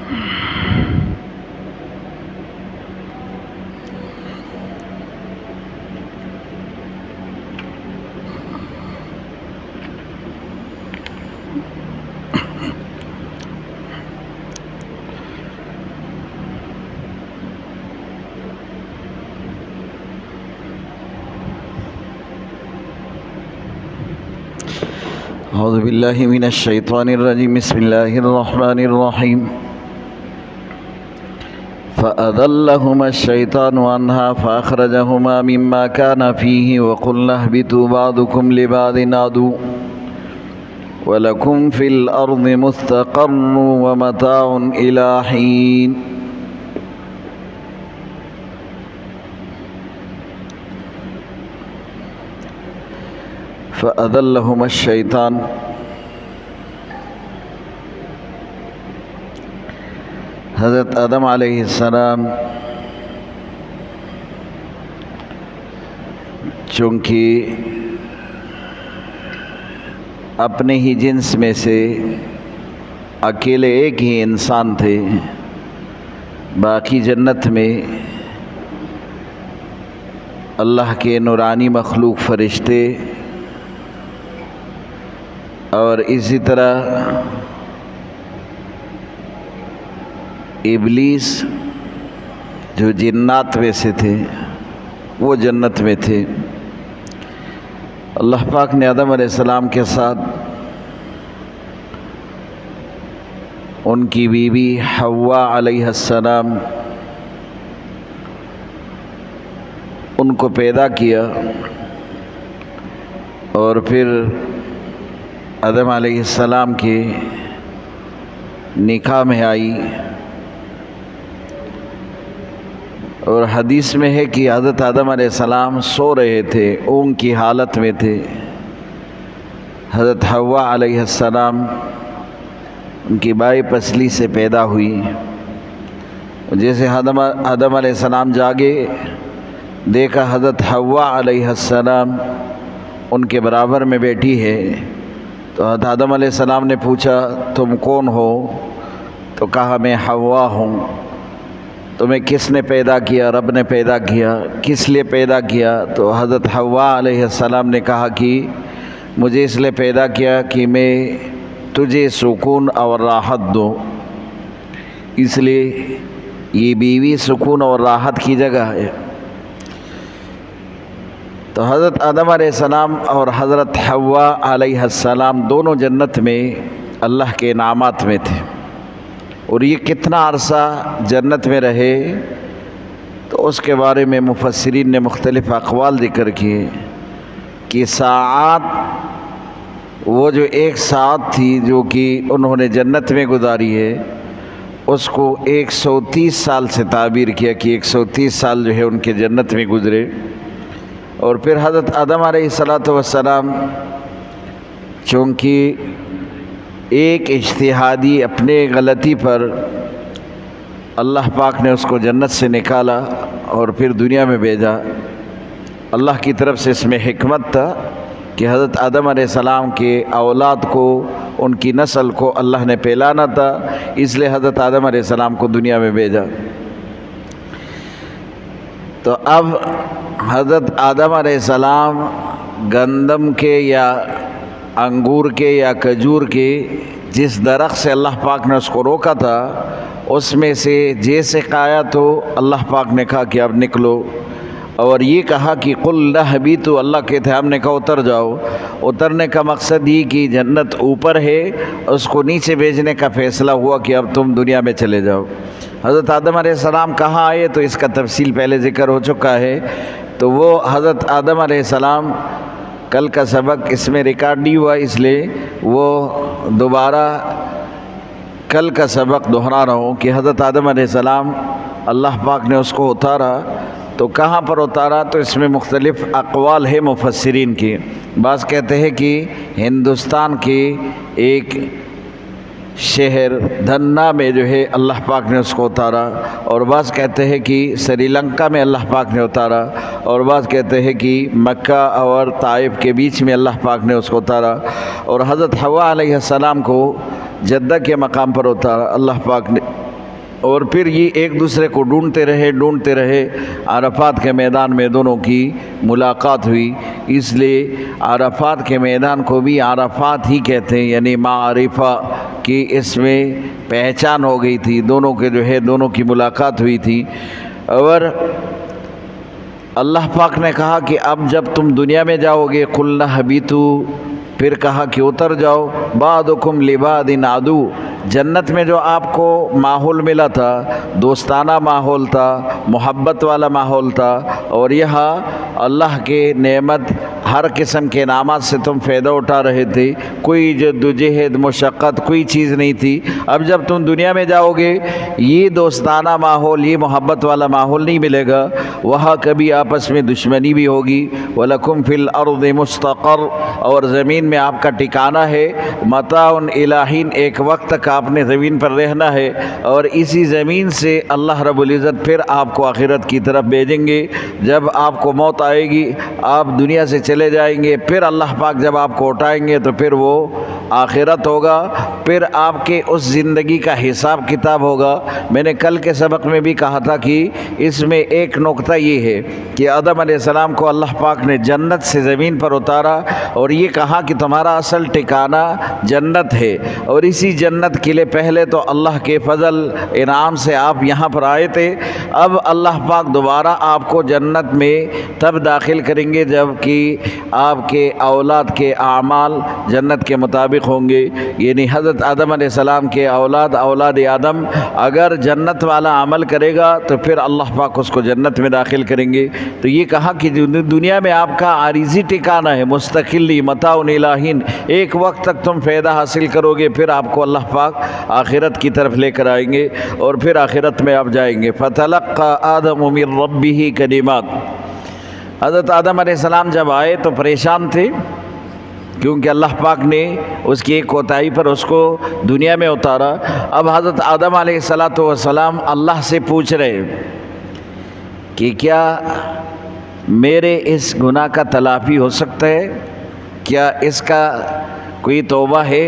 اعوذ باللہ من الشیطان الرجیم بسم اللہ الرحمن الرحیم فأضلهما الشیطان عنها فأخرجهما مما كان فيه وقلنا اهبطوا بعضكم لبعض عدو ولكم في الأرض مستقر ومتاع إلى حين فأضلهما الشیطان حضرت آدم علیہ السلام چونکہ اپنے ہی جنس میں سے اکیلے ایک ہی انسان تھے، باقی جنت میں اللہ کے نورانی مخلوق فرشتے اور اسی طرح ابلیس جو جنات میں سے تھے وہ جنت میں تھے۔ اللہ پاک نے آدم علیہ السلام کے ساتھ ان کی بیوی حوا علیہ السلام ان کو پیدا کیا اور پھر آدم علیہ السلام کے نکاح میں آئی، اور حدیث میں ہے کہ حضرت آدم علیہ السلام سو رہے تھے، اونگ کی حالت میں تھے۔ حضرت حوا علیہ السلام ان کی بائیں پسلی سے پیدا ہوئی۔ جیسے آدم علیہ السلام جاگے، دیکھا حضرت حوا علیہ السلام ان کے برابر میں بیٹھی ہے، تو حضرت آدم علیہ السلام نے پوچھا تم کون ہو؟ تو کہا میں حوا ہوں۔ تمہیں کس نے پیدا کیا؟ رب نے پیدا کیا۔ کس لیے پیدا کیا؟ تو حضرت حوا علیہ السلام نے کہا کہ مجھے اس لیے پیدا کیا کہ میں تجھے سکون اور راحت دوں، اس لیے یہ بیوی سکون اور راحت کی جگہ ہے۔ تو حضرت آدم علیہ السلام اور حضرت حوا علیہ السلام دونوں جنت میں اللہ کے انعامات میں تھے، اور یہ کتنا عرصہ جنت میں رہے تو اس کے بارے میں مفسرین نے مختلف اقوال ذکر کیے کہ ساعات، وہ جو ایک ساعت تھی جو کہ انہوں نے جنت میں گزاری ہے، اس کو 130 سال سے تعبیر کیا کہ 130 سال جو ہے ان کے جنت میں گزرے۔ اور پھر حضرت آدم علیہ السلام چونکہ ایک اجتہادی اپنے غلطی پر اللہ پاک نے اس کو جنت سے نکالا اور پھر دنیا میں بھیجا، اللہ کی طرف سے اس میں حکمت تھا کہ حضرت آدم علیہ السلام کے اولاد کو، ان کی نسل کو اللہ نے پھیلانا تھا، اس لیے حضرت آدم علیہ السلام کو دنیا میں بھیجا۔ تو اب حضرت آدم علیہ السلام گندم کے یا انگور کے یا کھجور کے جس درخت سے اللہ پاک نے اس کو روکا تھا، اس میں سے جیسے کھایا تو اللہ پاک نے کہا کہ اب نکلو، اور یہ کہا کہ قل اہبطوا، اللہ کہتے ہیں ہم نے کہا اتر جاؤ۔ اترنے کا مقصد یہ کہ جنت اوپر ہے، اس کو نیچے بھیجنے کا فیصلہ ہوا کہ اب تم دنیا میں چلے جاؤ۔ حضرت آدم علیہ السلام کہاں آئے تو اس کا تفصیل پہلے ذکر ہو چکا ہے۔ تو وہ حضرت آدم علیہ السلام، کل کا سبق اس میں ریکارڈ نہیں ہوا، اس لیے وہ دوبارہ کل کا سبق دہرا رہا ہوں کہ حضرت آدم علیہ السلام اللہ پاک نے اس کو اتارا، تو کہاں پر اتارا تو اس میں مختلف اقوال ہے مفسرین کی۔ بعض کہتے ہیں کہ ہندوستان کے ایک شہر دھنا میں جو ہے اللہ پاک نے اس کو اتارا، اور بعض کہتے ہیں کہ سری لنکا میں اللہ پاک نے اتارا، اور بعض کہتے ہیں کہ مکہ اور طائف کے بیچ میں اللہ پاک نے اس کو اتارا، اور حضرت حوا علیہ السلام کو جدہ کے مقام پر اتارا اللہ پاک نے۔ اور پھر یہ ایک دوسرے کو ڈھونڈتے رہے عرفات کے میدان میں دونوں کی ملاقات ہوئی. اس لیے عرفات کے میدان کو بھی عرفات ہی کہتے ہیں، یعنی معرفہ کی اس میں پہچان ہو گئی تھی، دونوں کے دونوں کی ملاقات ہوئی تھی. اور اللہ پاک نے کہا کہ اب جب تم دنیا میں جاؤ گے قُلْنَا اهْبِطُوا، پھر کہا کہ اتر جاؤ، بَعْضُكُمْ لِبَعْضٍ عَدُوٌّ. جنت میں جو آپ کو ماحول ملا تھا، دوستانہ ماحول تھا، محبت والا ماحول تھا، اور یہاں اللہ کے نعمت ہر قسم کے انعامات سے تم فائدہ اٹھا رہے تھے، کوئی جدوجہد مشقت کوئی چیز نہیں تھی. اب جب تم دنیا میں جاؤ گے یہ دوستانہ ماحول، یہ محبت والا ماحول نہیں ملے گا، وہاں کبھی آپس میں دشمنی بھی ہوگی. وَلَكُمْ فِي الْأَرْضِ مُسْتَقَرٌّ، اور زمین میں آپ کا ٹھکانہ ہے. متاع الٰہین، ایک وقت تک آپ نے زمین پر رہنا ہے، اور اسی زمین سے اللہ رب العزت پھر آپ کو آخرت کی طرف بھیجیں گے. جب آپ کو موت آئے گی آپ دنیا سے چلے جائیں گے، پھر اللہ پاک جب آپ کو اٹھائیں گے تو پھر وہ آخرت ہوگا، پھر آپ کے اس زندگی کا حساب کتاب ہوگا. میں نے کل کے سبق میں بھی کہا تھا کہ اس میں ایک نقطہ یہ ہے کہ آدم علیہ السلام کو اللہ پاک نے جنت سے زمین پر اتارا اور یہ کہا کہ تمہارا اصل ٹھکانہ جنت ہے، اور اسی جنت کے لیے پہلے تو اللہ کے فضل انعام سے آپ یہاں پر آئے تھے. اب اللہ پاک دوبارہ آپ کو جنت میں تب داخل کریں گے جب کہ آپ کے اولاد کے اعمال جنت کے مطابق ہوں گے. یعنی حضرت آدم علیہ السلام کے اولاد آدم اگر جنت والا عمل کرے گا تو پھر اللہ پاک اس کو جنت میں داخل کریں گے. تو یہ کہا کہ دنیا میں آپ کا عارضی ٹھکانہ ہے، مستقلی متاع الٰہین، ایک وقت تک تم فائدہ حاصل کرو گے، پھر آپ کو اللہ پاک آخرت کی طرف لے کر آئیں گے اور پھر آخرت میں آپ جائیں گے. فَتَلَقَّى آدَمُ مِن رَبِّهِ كَلِمَاتٍ. حضرت آدم علیہ السلام جب آئے تو پریشان تھے، کیونکہ اللہ پاک نے اس کی ایک کوتاہی پر اس کو دنیا میں اتارا. اب حضرت آدم علیہ السلام اللہ سے پوچھ رہے کہ کیا میرے اس گناہ کا تلافی ہو سکتا ہے، کیا اس کا کوئی توبہ ہے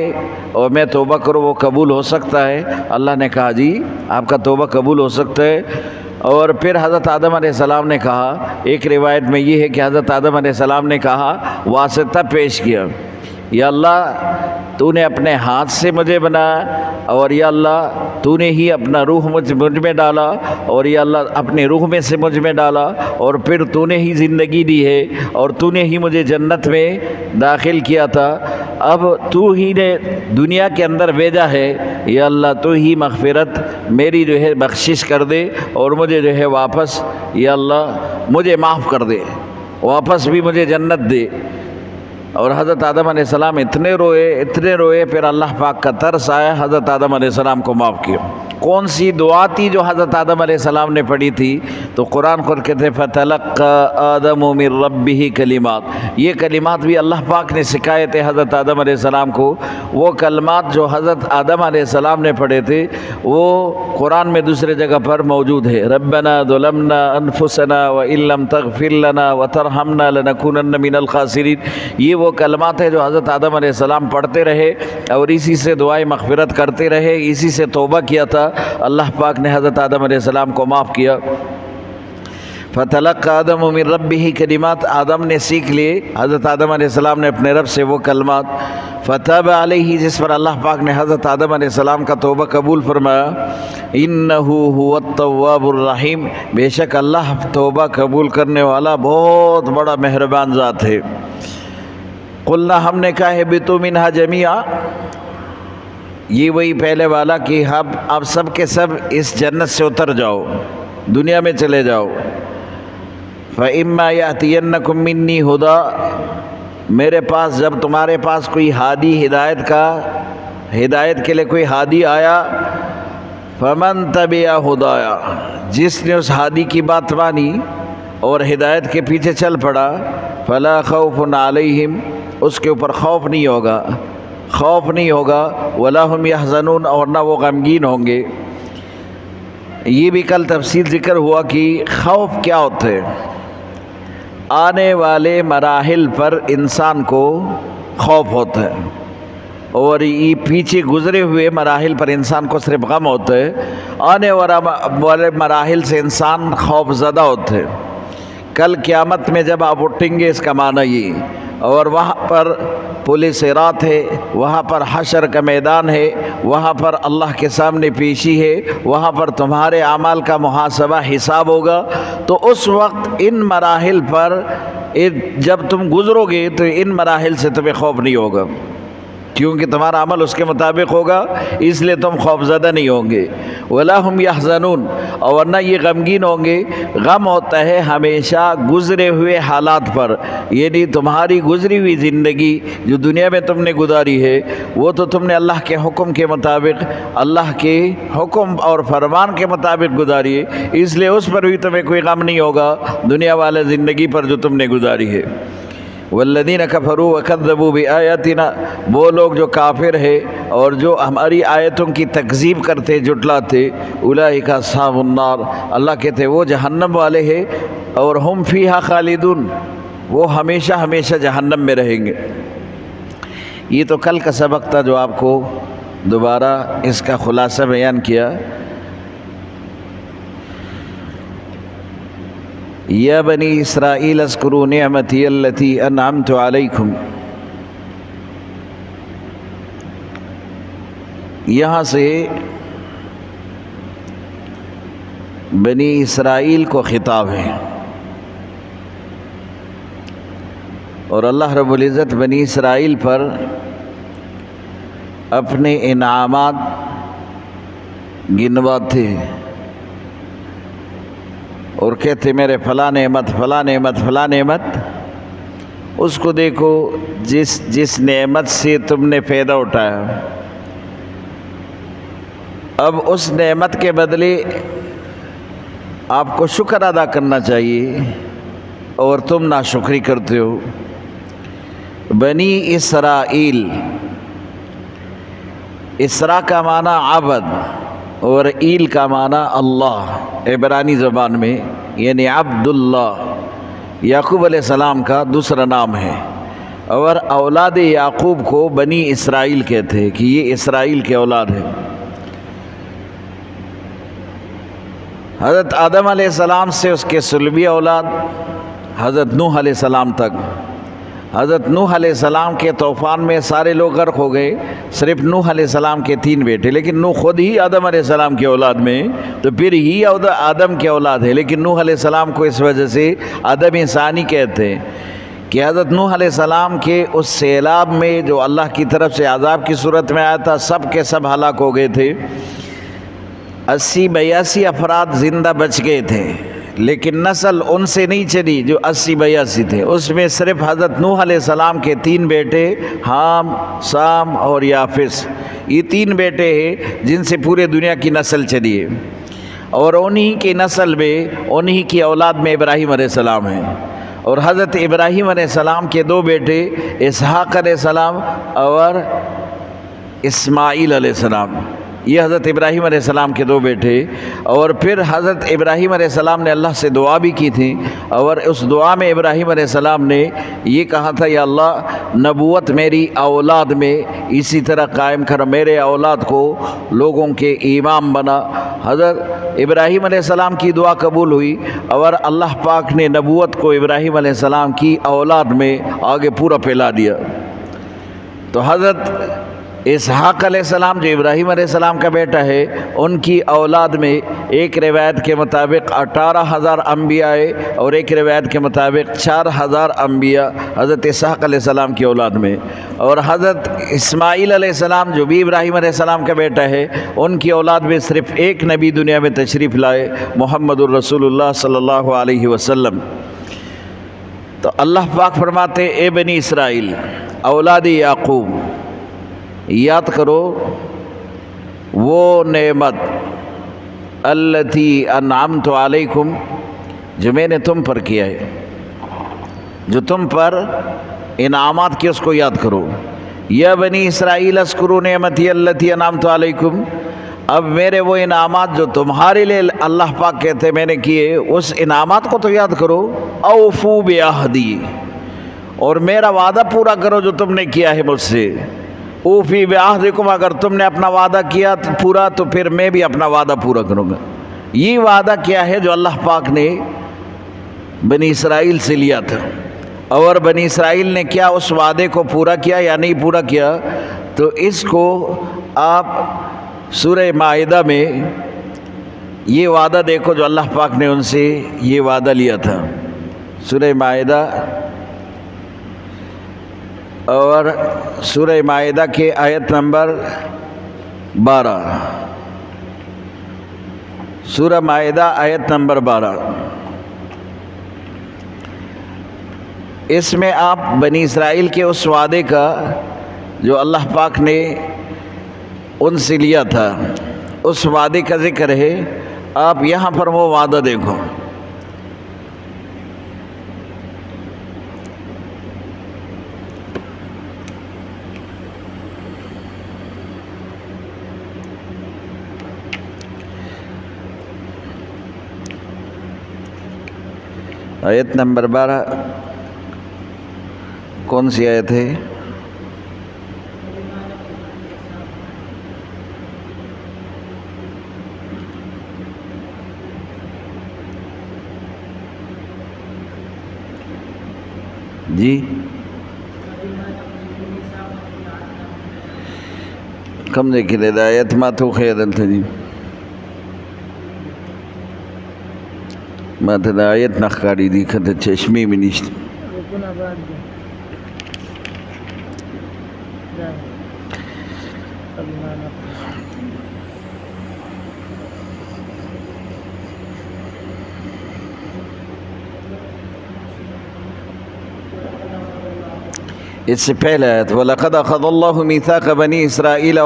اور میں توبہ کروں وہ قبول ہو سکتا ہے؟ اللہ نے کہا جی آپ کا توبہ قبول ہو سکتا ہے. اور پھر حضرت آدم علیہ السلام نے کہا، ایک روایت میں یہ ہے کہ حضرت آدم علیہ السلام نے کہا، واسطہ پیش کیا، یا اللہ تو نے اپنے ہاتھ سے مجھے بنایا، اور یا اللہ تو نے ہی اپنا روح مجھ میں ڈالا، اور یا اللہ اپنے روح میں سے مجھ میں ڈالا، اور پھر تو نے ہی زندگی دی ہے، اور تو نے ہی مجھے جنت میں داخل کیا تھا. اب تو ہی نے دنیا کے اندر بھیجا ہے، یا اللہ تو ہی مغفرت میری بخشش کر دے، اور مجھے واپس یا اللہ مجھے معاف کر دے، واپس بھی مجھے جنت دے. اور حضرت آدم علیہ السلام اتنے روئے پھر اللہ پاک کا ترس آیا، حضرت آدم علیہ السلام کو معاف کیا. کون سی دعا تھی جو حضرت آدم علیہ السلام نے پڑھی تھی؟ تو قرآن خود کہتے ہیں فَتَلَقَّى آدَمُ مِن رَبِّهِ کلمات. یہ کلمات بھی اللہ پاک نے سکھائے تھے حضرت آدم علیہ السلام کو. وہ کلمات جو حضرت آدم علیہ السلام نے پڑھے تھے وہ قرآن میں دوسرے جگہ پر موجود ہے. رَبَّنَا ظَلَمْنَا أَنفُسَنَا وَإِن لَّمْ تَغْفِرْ لَنَا وَتَرْحَمْنَا لَنَكُونَنَّ مِنَ الْخَاسِرِينَ. یہ وہ کلمات ہیں جو حضرت آدم علیہ السلام پڑھتے رہے اور اسی سے دعائیں مغفرت کرتے رہے، اسی سے توبہ کیا تھا. اللہ پاک نے حضرت آدم علیہ السلام کو معاف کیا. فَتَلَقَّى آدَمُ مِن رَبِّهِ کلمات، آدم نے سیکھ لیے، حضرت آدم علیہ السلام نے اپنے رب سے وہ کلمات. فَتَابَ عَلَيْهِ، جس پر اللہ پاک نے حضرت آدم علیہ السلام کا توبہ قبول فرمایا. إِنَّهُ هُوَ التَّوَّابُ الرَّحِيمُ، بے شک اللہ توبہ قبول کرنے والا بہت بڑا مہربان ذات ہے. قُلْنَا، ہم نے کہا اهْبِطُوا مِنْهَا جَمِيعًا، یہ وہی پہلے والا کہ اب سب کے سب اس جنت سے اتر جاؤ، دنیا میں چلے جاؤ. فَإِمَّا يَأْتِيَنَّكُم مِّنِّي هُدًى، میرے پاس جب تمہارے پاس کوئی ہادی ہدایت کے لیے کوئی ہادی آیا، فَمَن تَبِعَ هُدَايَ، جس نے اس ہادی کی بات مانی اور ہدایت کے پیچھے چل پڑا، فَلَا خَوْفٌ عَلَيْهِمْ، اس کے اوپر خوف نہیں ہوگا، وَلَا هُمْ يَحْزَنُونَ، اور نہ وہ غمگین ہوں گے. یہ بھی کل تفصیل ذکر ہوا کہ خوف کیا ہوتا ہے. آنے والے مراحل پر انسان کو خوف ہوتا ہے، اور یہ پیچھے گزرے ہوئے مراحل پر انسان کو صرف غم ہوتا ہے، آنے والے مراحل سے انسان خوف زدہ ہوتا ہے۔ کل قیامت میں جب آپ اٹھیں گے اس کا معنی یہ، اور وہاں پر پل صراط ہے، وہاں پر حشر کا میدان ہے، وہاں پر اللہ کے سامنے پیشی ہے، وہاں پر تمہارے اعمال کا محاسبہ حساب ہوگا۔ تو اس وقت ان مراحل پر جب تم گزرو گے تو ان مراحل سے تمہیں خوف نہیں ہوگا، کیونکہ تمہارا عمل اس کے مطابق ہوگا، اس لیے تم خوف زدہ نہیں ہوں گے۔ وَلَا هُمْ يَحْزَنُونَ، اور ورنہ یہ غمگین ہوں گے۔ غم ہوتا ہے ہمیشہ گزرے ہوئے حالات پر، یعنی تمہاری گزری ہوئی زندگی جو دنیا میں تم نے گزاری ہے وہ تو تم نے اللہ کے حکم کے مطابق، اللہ کے حکم اور فرمان کے مطابق گزاری ہے، اس لیے اس پر بھی تمہیں کوئی غم نہیں ہوگا دنیا والے زندگی پر جو تم نے گزاری ہے۔ والذین کفروا وکذبوا بآیاتنا، وہ لوگ جو کافر ہے اور جو ہماری آیتوں کی تکذیب کرتے جھٹلاتے، اولئک اصحاب النار، اللہ کہتے وہ جہنم والے ہیں، اور ہم فیہا خالدون، وہ ہمیشہ ہمیشہ جہنم میں رہیں گے۔ یہ تو کل کا سبق تھا جو آپ کو دوبارہ اس کا خلاصہ بیان کیا۔ یا بنی اسرائیل اذکروا نعمتی التی انعمت علیکم، یہاں سے بنی اسرائیل کو خطاب ہے، اور اللہ رب العزت بنی اسرائیل پر اپنے انعامات گنواتے اور کہتے میرے فلاں نعمت فلاں نعمت فلاں نعمت، اس کو دیکھو جس نعمت سے تم نے فائدہ اٹھایا، اب اس نعمت کے بدلے آپ کو شکر ادا کرنا چاہیے، اور تم ناشکری کرتے ہو۔ بنی اسرائیل، اسرا کا معنی عبد اور ایل کا معنی اللہ عبرانی زبان میں، یعنی عبداللہ یعقوب علیہ السلام کا دوسرا نام ہے، اور اولاد یعقوب کو بنی اسرائیل کہتے ہیں کہ یہ اسرائیل کے اولاد ہے۔ حضرت آدم علیہ السلام سے اس کے صلبی اولاد حضرت نوح علیہ السلام تک۔ حضرت نوح علیہ السلام کے طوفان میں سارے لوگ غرق ہو گئے، صرف نوح علیہ السلام کے 3 بیٹے، لیکن نوح خود ہی آدم علیہ السلام کی اولاد میں، تو پھر ہی آدم کے اولاد ہے، لیکن نوح علیہ السلام کو اس وجہ سے آدم ثانی کہتے ہیں کہ حضرت نوح علیہ السلام کے اس سیلاب میں جو اللہ کی طرف سے عذاب کی صورت میں آیا تھا، سب کے سب ہلاک ہو گئے تھے۔ 80-82 افراد زندہ بچ گئے تھے، لیکن نسل ان سے نہیں چلی جو 80-82 تھے، اس میں صرف حضرت نوح علیہ السلام کے 3 بیٹے حام، سام اور یافس، یہ 3 بیٹے ہیں جن سے پورے دنیا کی نسل چلی ہے، اور انہی کی نسل میں انہی کی اولاد میں ابراہیم علیہ السلام ہیں، اور حضرت ابراہیم علیہ السلام کے 2 بیٹے اسحاق علیہ السلام اور اسماعیل علیہ السلام، یہ حضرت ابراہیم علیہ السلام کے 2 بیٹے۔ اور پھر حضرت ابراہیم علیہ السلام نے اللہ سے دعا بھی کی تھی، اور اس دعا میں ابراہیم علیہ السلام نے یہ کہا تھا یا اللہ نبوت میری اولاد میں اسی طرح قائم کر، میرے اولاد کو لوگوں کے امام بنا۔ حضرت ابراہیم علیہ السلام کی دعا قبول ہوئی، اور اللہ پاک نے نبوت کو ابراہیم علیہ السلام کی اولاد میں آگے پورا پھیلا دیا۔ تو حضرت اسحاق علیہ السلام جو ابراہیم علیہ السلام کا بیٹا ہے، ان کی اولاد میں ایک روایت کے مطابق 18,000 انبیاء آئے، اور ایک روایت کے مطابق 4,000 انبیاء حضرت اسحاق علیہ السلام کی اولاد میں، اور حضرت اسماعیل علیہ السلام جو بھی ابراہیم علیہ السلام کا بیٹا ہے، ان کی اولاد میں صرف ایک نبی دنیا میں تشریف لائے، محمد الرسول اللہ صلی اللہ علیہ وسلم۔ تو اللہ پاک فرماتے اے بنی اسرائیل، اولاد یعقوب، یاد کرو وہ نعمت التی انعمت علیکم جو میں نے تم پر کیا ہے، جو تم پر انعامات کی، اس کو یاد کرو۔ یا بنی اسرائیل اذکروا نعمتی التی انعمت علیکم، اب میرے وہ انعامات جو تمہارے لیے اللہ پاک کہتے میں نے کیے، اس انعامات کو تو یاد کرو۔ اوفوا بعہدی، اور میرا وعدہ پورا کرو جو تم نے کیا ہے مجھ سے۔ اوفی بعہدکم، اگر تم نے اپنا وعدہ کیا پورا تو پھر میں بھی اپنا وعدہ پورا کروں گا۔ یہ وعدہ کیا ہے جو اللہ پاک نے بنی اسرائیل سے لیا تھا، اور بنی اسرائیل نے کیا اس وعدے کو پورا کیا یا نہیں پورا کیا؟ تو اس کو آپ سورہ مائدہ میں یہ وعدہ دیکھو جو اللہ پاک نے ان سے یہ وعدہ لیا تھا۔ سورہ مائدہ، اور سورہ مائدہ کے آیت نمبر 12، سورہ مائدہ آیت نمبر 12، اس میں آپ بنی اسرائیل کے اس وعدے کا جو اللہ پاک نے ان سے لیا تھا اس وعدے کا ذکر ہے۔ آپ یہاں پر وہ وعدہ دیکھو۔ آیت نمبر 12 کون سی آیت ہے؟ جی کم دیکھی دے آیت ما تو خیدل تھا جی، ما تا آیت نخکاری دی کھتا چشمی میں نشت اس سے پہلے آیت وَلَقَدْ أَخَذَ اللَّهُ مِيثَاقَ بَنِي إِسْرَائِيلَ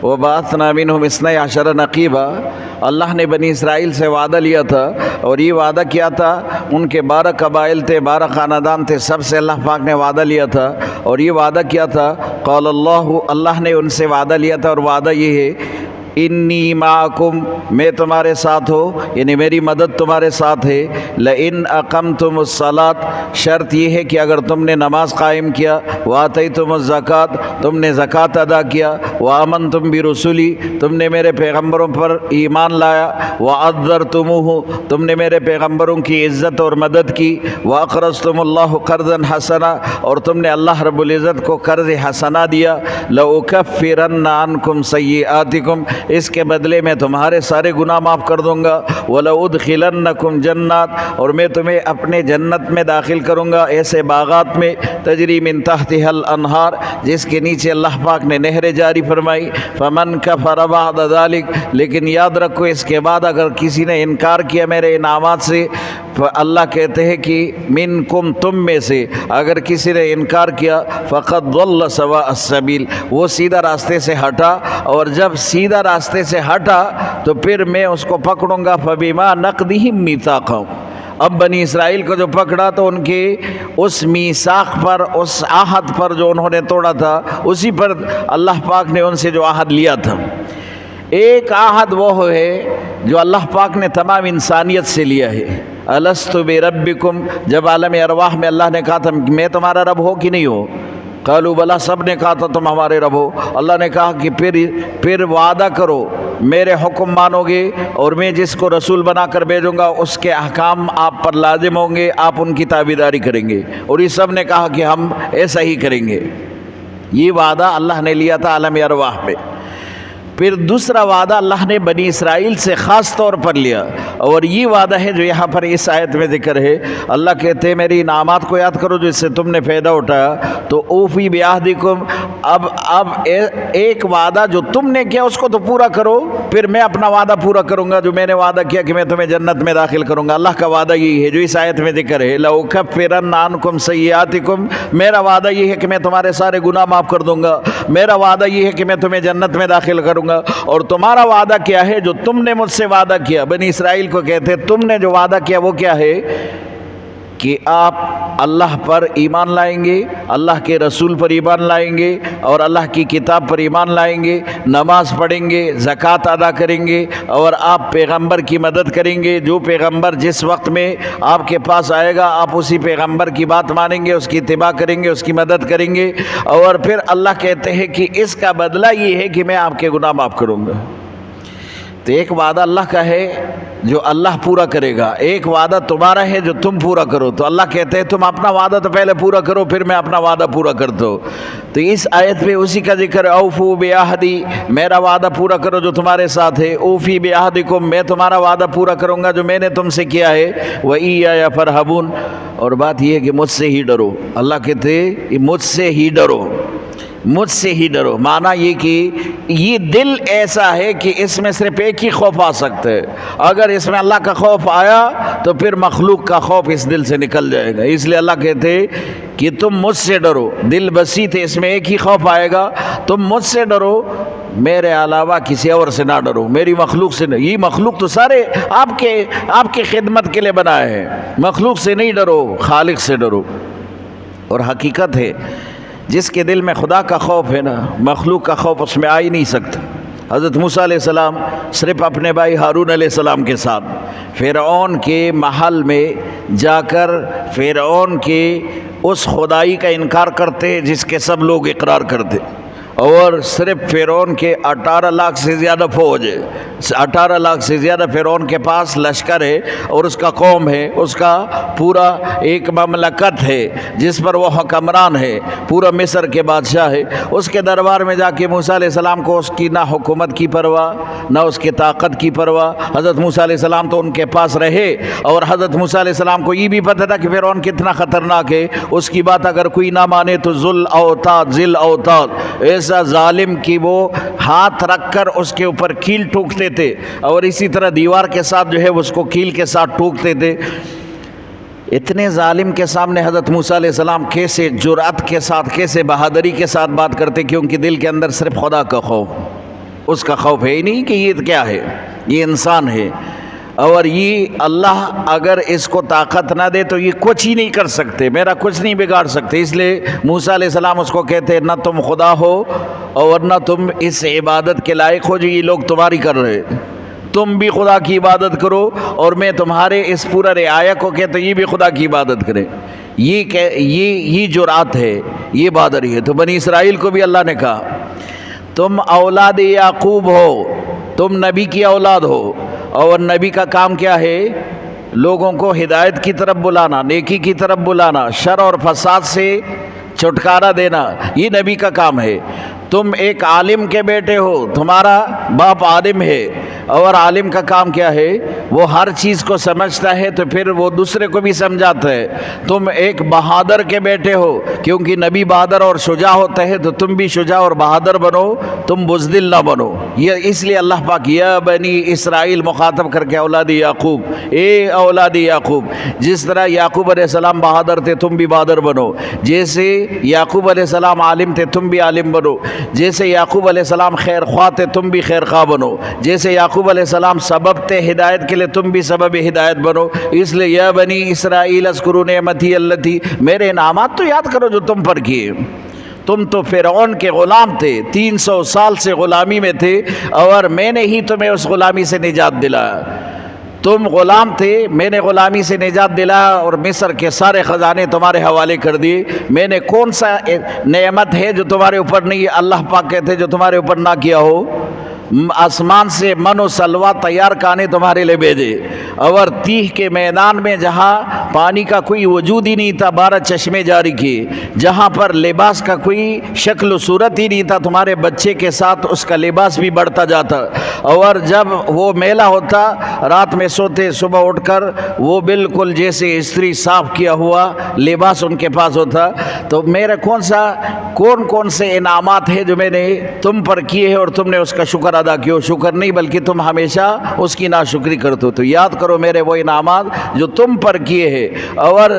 وَبَعَثْنَا مِنْهُمْ 12 نقیبا، اللہ نے بنی اسرائیل سے وعدہ لیا تھا، اور یہ وعدہ کیا تھا؟ ان کے 12 قبائل تھے، 12 خاندان تھے، سب سے اللہ پاک نے وعدہ لیا تھا، اور یہ وعدہ کیا تھا؟ قال اللہ نے ان سے وعدہ لیا تھا، اور وعدہ یہ ہے انی معکم، میں تمہارے ساتھ ہوں، یعنی میری مدد تمہارے ساتھ ہے۔ لئن اقمتم الصلاۃ، شرط یہ ہے کہ اگر تم نے نماز قائم کیا، وآتیتم الزکوٰۃ، تم نے زکوٰۃ ادا کیا، وآمنتم برسلی، تم نے میرے پیغمبروں پر ایمان لایا، وعذرتموہ، تم نے میرے پیغمبروں کی عزت اور مدد کی، واقرضتم اللہ قرضا حسنا، اور تم نے اللہ رب العزت کو قرض حسنا دیا، لأکفرن عنکم سیئاتکم، اس کے بدلے میں تمہارے سارے گناہ معاف کر دوں گا، وَلَأُدْخِلَنَّكُمْ جَنَّاتٍ، اور میں تمہیں اپنے جنت میں داخل کروں گا، ایسے باغات میں تجری من تحتها الانہار، جس کے نیچے اللہ پاک نے نہریں جاری فرمائی۔ فمن کفر بعد ذلک، لیکن یاد رکھو اس کے بعد اگر کسی نے انکار کیا میرے انعامات سے، اللہ کہتے ہیں کہ منکم، تم میں سے اگر کسی نے انکار کیا، فقد ضل سواء السبیل، وہ سیدھا راستے سے ہٹا، اور جب سیدھا راستے سے ہٹا تو پھر میں اس کو پکڑوں گا، فبما نقضہم میثاقہم، اب بنی اسرائیل کو جو پکڑا تو ان کے اس میثاق پر، اس عہد پر جو انہوں نے توڑا تھا، اسی پر اللہ پاک نے ان سے جو عہد لیا تھا۔ ایک عہد وہ ہے جو اللہ پاک نے تمام انسانیت سے لیا ہے، الست بربکم، جب عالم ارواح میں اللہ نے کہا تھا میں تمہارا رب ہو کہ نہیں ہو؟ قالوا بلا، سب نے کہا تھا تم ہمارے رب ہو۔ اللہ نے کہا کہ پھر وعدہ کرو میرے حکم مانو گے، اور میں جس کو رسول بنا کر بھیجوں گا اس کے احکام آپ پر لازم ہوں گے، آپ ان کی تابعداری کریں گے، اور یہ سب نے کہا کہ ہم ایسا ہی کریں گے۔ یہ وعدہ اللہ نے لیا تھا عالم ارواح میں۔ پھر دوسرا وعدہ اللہ نے بنی اسرائیل سے خاص طور پر لیا، اور یہ وعدہ ہے جو یہاں پر اس آیت میں ذکر ہے۔ اللہ کہتے ہیں میری انعامات کو یاد کرو جو اس سے تم نے فائدہ اٹھایا، تو اوفی بعہدکم، اب ایک وعدہ جو تم نے کیا اس کو تو پورا کرو، پھر میں اپنا وعدہ پورا کروں گا جو میں نے وعدہ کیا کہ میں تمہیں جنت میں داخل کروں گا۔ اللہ کا وعدہ یہی ہے جو اس آیت میں ذکر ہے، لأکفرن عنکم سیئاتکم، میرا وعدہ یہ ہے کہ میں تمہارے سارے گناہ معاف کر دوں گا، میرا وعدہ یہ ہے کہ میں تمہیں جنت میں داخل کروں گا۔ اور تمہارا وعدہ کیا ہے جو تم نے مجھ سے وعدہ کیا؟ بنی اسرائیل کو کہتے تم نے جو وعدہ کیا وہ کیا ہے؟ کہ آپ اللہ پر ایمان لائیں گے، اللہ کے رسول پر ایمان لائیں گے اور اللہ کی کتاب پر ایمان لائیں گے، نماز پڑھیں گے، زکوٰۃ ادا کریں گے اور آپ پیغمبر کی مدد کریں گے۔ جو پیغمبر جس وقت میں آپ کے پاس آئے گا آپ اسی پیغمبر کی بات مانیں گے، اس کی اتباع کریں گے، اس کی مدد کریں گے۔ اور پھر اللہ کہتے ہیں کہ اس کا بدلہ یہ ہے کہ میں آپ کے گناہ معاف کروں گا۔ تو ایک وعدہ اللہ کا ہے جو اللہ پورا کرے گا، ایک وعدہ تمہارا ہے جو تم پورا کرو۔ تو اللہ کہتے ہیں تم اپنا وعدہ تو پہلے پورا کرو، پھر میں اپنا وعدہ پورا کرتا ہوں۔ تو اس آیت میں اسی کا ذکر ہے، اوفو بعہدی، میرا وعدہ پورا کرو جو تمہارے ساتھ ہے، اوفی بعہدکم، میں تمہارا وعدہ پورا کروں گا جو میں نے تم سے کیا ہے، وَإِيَّايَ فَارْهَبُونَ، اور بات یہ ہے کہ مجھ سے ہی ڈرو۔ اللہ کہتے ہیں مجھ سے ہی ڈرو، مجھ سے ہی ڈرو۔ معنی یہ کہ یہ دل ایسا ہے کہ اس میں صرف ایک ہی خوف آ سکتا ہے، اگر اس میں اللہ کا خوف آیا تو پھر مخلوق کا خوف اس دل سے نکل جائے گا۔ اس لیے اللہ کہتے ہیں کہ تم مجھ سے ڈرو، دل بسیط ہے، اس میں ایک ہی خوف آئے گا، تم مجھ سے ڈرو، میرے علاوہ کسی اور سے نہ ڈرو، میری مخلوق سے نہیں۔ یہ مخلوق تو سارے آپ کے خدمت کے لیے بنائے ہیں، مخلوق سے نہیں ڈرو، خالق سے ڈرو۔ اور حقیقت ہے جس کے دل میں خدا کا خوف ہے نا، مخلوق کا خوف اس میں آ ہی نہیں سکتا۔ حضرت موسیٰ علیہ السلام صرف اپنے بھائی ہارون علیہ السلام کے ساتھ فرعون کے محل میں جا کر فرعون کے اس خدائی کا انکار کرتے جس کے سب لوگ اقرار کرتے، اور صرف فرعون کے 18 لاکھ سے زیادہ فوج ہے، 18 لاکھ سے زیادہ فرعون کے پاس لشکر ہے، اور اس کا قوم ہے، اس کا پورا ایک مملکت ہے جس پر وہ حکمران ہے، پورا مصر کے بادشاہ ہے۔ اس کے دربار میں جا کے موسیٰ علیہ السلام کو اس کی نہ حکومت کی پرواہ نہ اس کی طاقت کی پرواہ۔ حضرت موسیٰ علیہ السلام تو ان کے پاس رہے، اور حضرت موسیٰ علیہ السلام کو یہ بھی پتہ تھا کہ فرعون کتنا خطرناک ہے، اس کی بات اگر کوئی نہ مانے تو ذل اوتاد ایسا ظالم کی وہ ہاتھ رکھ کر اس کے اوپر کیل ٹھوکتے تھے، اور اسی طرح دیوار کے ساتھ جو ہے اس کو کیل کے ساتھ ٹھوکتے تھے۔ اتنے ظالم کے سامنے حضرت موسیٰ علیہ السلام کیسے جرأت کے ساتھ، کیسے بہادری کے ساتھ بات کرتے، کیونکہ دل کے اندر صرف خدا کا خوف، اس کا خوف ہے ہی نہیں کہ یہ کیا ہے، یہ انسان ہے، اور یہ اللہ اگر اس کو طاقت نہ دے تو یہ کچھ ہی نہیں کر سکتے، میرا کچھ نہیں بگاڑ سکتے۔ اس لیے موسیٰ علیہ السلام اس کو کہتے ہیں نہ تم خدا ہو اور نہ تم اس عبادت کے لائق ہو جو یہ لوگ تمہاری کر رہے، تم بھی خدا کی عبادت کرو، اور میں تمہارے اس پورا رعایا کو کہتا یہ بھی خدا کی عبادت کرے۔ یہ جرأت ہے، یہ بہادری ہے۔ تو بنی اسرائیل کو بھی اللہ نے کہا تم اولاد یعقوب ہو، تم نبی کی اولاد ہو، اور نبی کا کام کیا ہے؟ لوگوں کو ہدایت کی طرف بلانا، نیکی کی طرف بلانا، شر اور فساد سے چھٹکارا دینا، یہ نبی کا کام ہے۔ تم ایک عالم کے بیٹے ہو، تمہارا باپ عالم ہے، اور عالم کا کام کیا ہے؟ وہ ہر چیز کو سمجھتا ہے تو پھر وہ دوسرے کو بھی سمجھاتا ہے۔ تم ایک بہادر کے بیٹے ہو، کیونکہ نبی بہادر اور شجاع ہوتا ہے، تو تم بھی شجاع اور بہادر بنو، تم بزدل نہ بنو۔ یہ اس لیے اللہ پاک یا بنی اسرائیل مخاطب کر کے اولاد یعقوب، اے اولاد یعقوب، جس طرح یعقوب علیہ السلام بہادر تھے تم بھی بہادر بنو، جیسے یعقوب علیہ السلام عالم تھے تم بھی عالم بنو، جیسے یعقوب علیہ السلام خیر خواہ تھے تم بھی خیر خواہ بنو، جیسے یعقوب علیہ السلام سبب تھے ہدایت کے لیے تم بھی سبب ہدایت بنو۔ اس لیے یا بنی اسرائیل اذکروا نعمتی التی، میرے انعامات تو یاد کرو جو تم پر کیے۔ تم تو فرعون کے غلام تھے، 300 سال سے غلامی میں تھے، اور میں نے ہی تمہیں اس غلامی سے نجات دلایا۔ تم غلام تھے، میں نے غلامی سے نجات دلایا اور مصر کے سارے خزانے تمہارے حوالے کر دیے۔ میں نے کون سا نعمت ہے جو تمہارے اوپر نہیں، اللہ پاک کہتے جو تمہارے اوپر نہ کیا ہو؟ آسمان سے من و سلوا تیار کانے تمہارے لئے بھیجے، اور تیہ کے میدان میں جہاں پانی کا کوئی وجود ہی نہیں تھا 12 چشمے جاری کیے، جہاں پر لباس کا کوئی شکل و صورت ہی نہیں تھا، تمہارے بچے کے ساتھ اس کا لباس بھی بڑھتا جاتا، اور جب وہ میلا ہوتا رات میں سوتے، صبح اٹھ کر وہ بالکل جیسے استری صاف کیا ہوا لباس ان کے پاس ہوتا۔ تو میرا کون سا کون کون سے انعامات ہیں جو میں نے تم پر کیے ہیں اور تم نے اس کا شکر ادا کیا. شکر نہیں بلکہ تم ہمیشہ اس کی ناشکری کرتے ہو. تو یاد کرو میرے وہ انعامات جو تم پر کیے ہیں. اور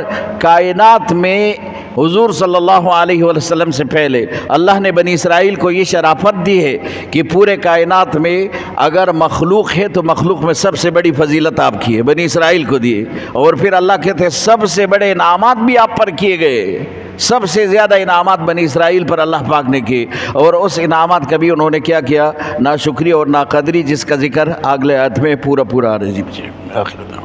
کائنات میں حضور صلی اللہ علیہ وسلم سے پہلے اللہ نے بنی اسرائیل کو یہ شرافت دی ہے کہ پورے کائنات میں اگر مخلوق ہے تو مخلوق میں سب سے بڑی فضیلت آپ کی ہے, بنی اسرائیل کو دی. اور پھر اللہ کہتے ہیں سب سے بڑے انعامات بھی آپ پر کیے گئے. سب سے زیادہ انعامات بنی اسرائیل پر اللہ پاک نے کیے, اور اس انعامات کا بھی انہوں نے کیا کیا, ناشکری اور ناقدری, جس کا ذکر اگلے آیت میں پورا آ رہا ہے. آخر